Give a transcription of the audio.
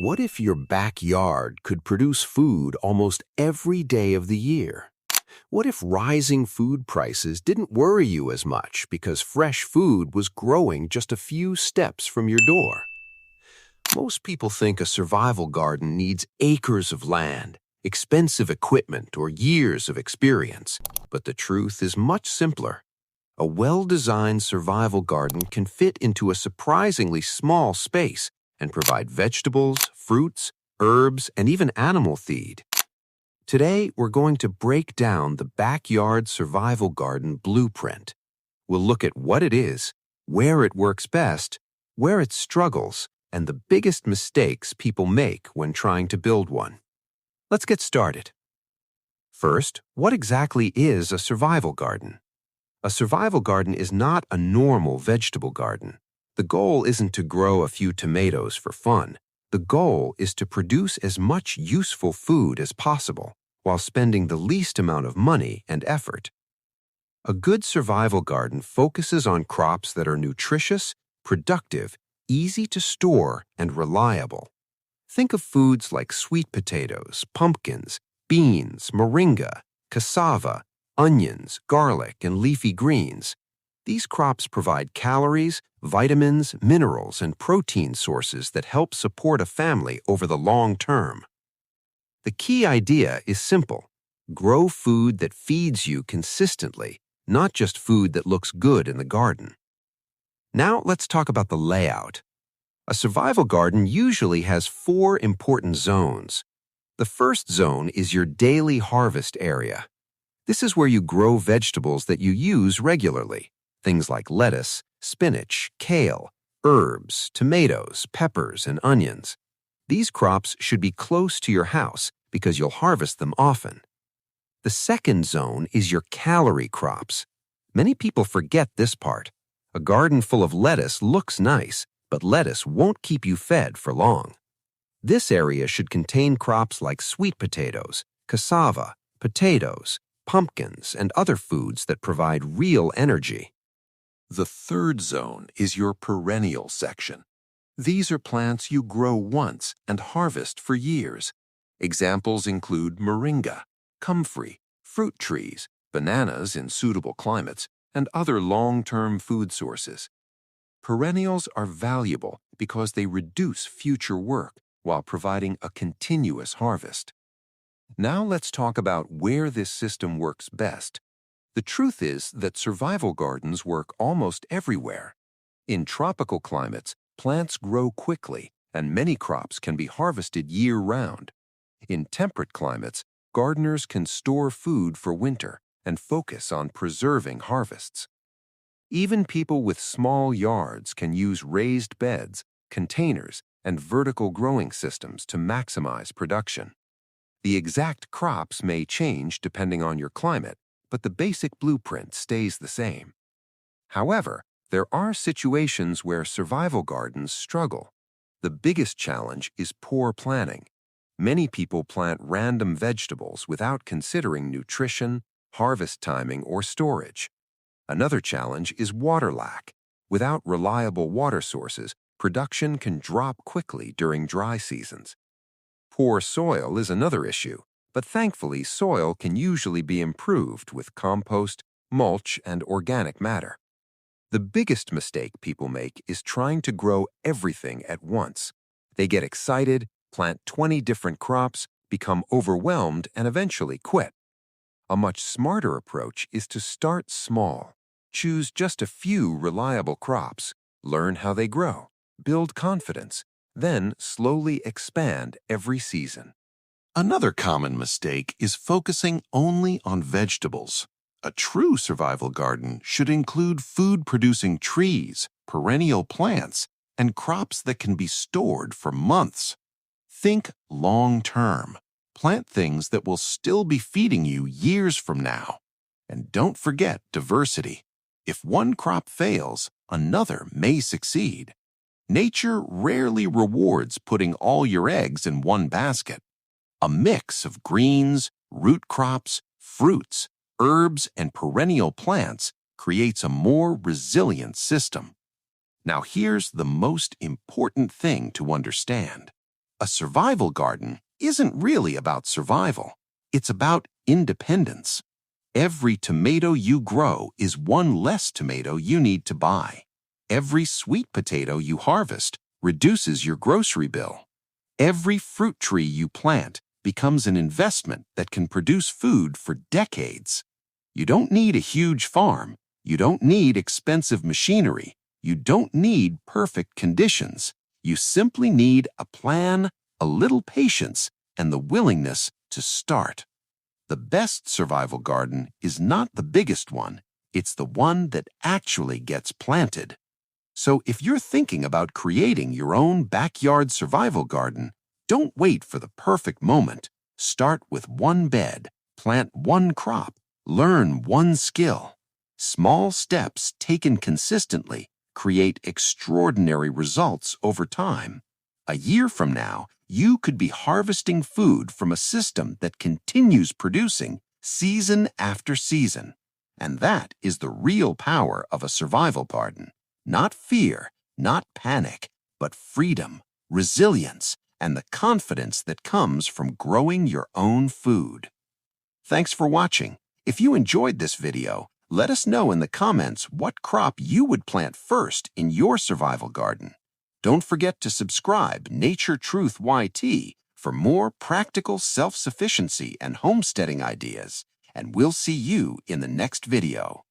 What if your backyard could produce food almost every day of the year? What if rising food prices didn't worry you as much because fresh food was growing just a few steps from your door? Most people think a survival garden needs acres of land, expensive equipment, or years of experience. But the truth is much simpler. A well-designed survival garden can fit into a surprisingly small space and provide vegetables, fruits, herbs, and even animal feed. Today, we're going to break down the backyard survival garden blueprint. We'll look at what it is, where it works best, where it struggles, and the biggest mistakes people make when trying to build one. Let's get started. First, what exactly is a survival garden? A survival garden is not a normal vegetable garden. The goal isn't to grow a few tomatoes for fun. The goal is to produce as much useful food as possible while spending the least amount of money and effort. A good survival garden focuses on crops that are nutritious, productive, easy to store, and reliable. Think of foods like sweet potatoes, pumpkins, beans, moringa, cassava, onions, garlic, and leafy greens. These crops provide calories, vitamins, minerals, and protein sources that help support a family over the long term. The key idea is simple. Grow food that feeds you consistently, not just food that looks good in the garden. Now let's talk about the layout. A survival garden usually has 4 important zones. The first zone is your daily harvest area. This is where you grow vegetables that you use regularly, things like lettuce, spinach, kale, herbs, tomatoes, peppers, and onions. These crops should be close to your house because you'll harvest them often. The second zone is your calorie crops. Many people forget this part. A garden full of lettuce looks nice, but lettuce won't keep you fed for long. This area should contain crops like sweet potatoes, cassava, potatoes, pumpkins, and other foods that provide real energy. The third zone is your perennial section. These are plants you grow once and harvest for years. Examples include moringa, comfrey, fruit trees, bananas in suitable climates, and other long-term food sources. Perennials are valuable because they reduce future work while providing a continuous harvest. Now let's talk about where this system works best. The truth is that survival gardens work almost everywhere. In tropical climates, plants grow quickly and many crops can be harvested year-round. In temperate climates, gardeners can store food for winter and focus on preserving harvests. Even people with small yards can use raised beds, containers, and vertical growing systems to maximize production. The exact crops may change depending on your climate, but the basic blueprint stays the same. However, there are situations where survival gardens struggle. The biggest challenge is poor planning. Many people plant random vegetables without considering nutrition, harvest timing, or storage. Another challenge is water lack. Without reliable water sources, production can drop quickly during dry seasons. Poor soil is another issue, but thankfully soil can usually be improved with compost, mulch, and organic matter. The biggest mistake people make is trying to grow everything at once. They get excited, plant 20 different crops, become overwhelmed, and eventually quit. A much smarter approach is to start small. Choose just a few reliable crops, learn how they grow, build confidence, then slowly expand every season. Another common mistake is focusing only on vegetables. A true survival garden should include food-producing trees, perennial plants, and crops that can be stored for months. Think long-term. Plant things that will still be feeding you years from now. And don't forget diversity. If one crop fails, another may succeed. Nature rarely rewards putting all your eggs in one basket. A mix of greens, root crops, fruits, herbs, and perennial plants creates a more resilient system. Now here's the most important thing to understand. A survival garden isn't really about survival. It's about independence. Every tomato you grow is one less tomato you need to buy. Every sweet potato you harvest reduces your grocery bill. Every fruit tree you plant becomes an investment that can produce food for decades. You don't need a huge farm. You don't need expensive machinery. You don't need perfect conditions. You simply need a plan, a little patience, and the willingness to start. The best survival garden is not the biggest one. It's the one that actually gets planted. So if you're thinking about creating your own backyard survival garden, don't wait for the perfect moment. Start with one bed, plant one crop, learn one skill. Small steps taken consistently create extraordinary results over time. A year from now, you could be harvesting food from a system that continues producing season after season. And that is the real power of a survival garden. Not fear, not panic, but freedom, resilience, and the confidence that comes from growing your own food. Thanks for watching. If you enjoyed this video, let us know in the comments what crop you would plant first in your survival garden. Don't forget to subscribe Nature Truth YT for more practical self-sufficiency and homesteading ideas, and we'll see you in the next video.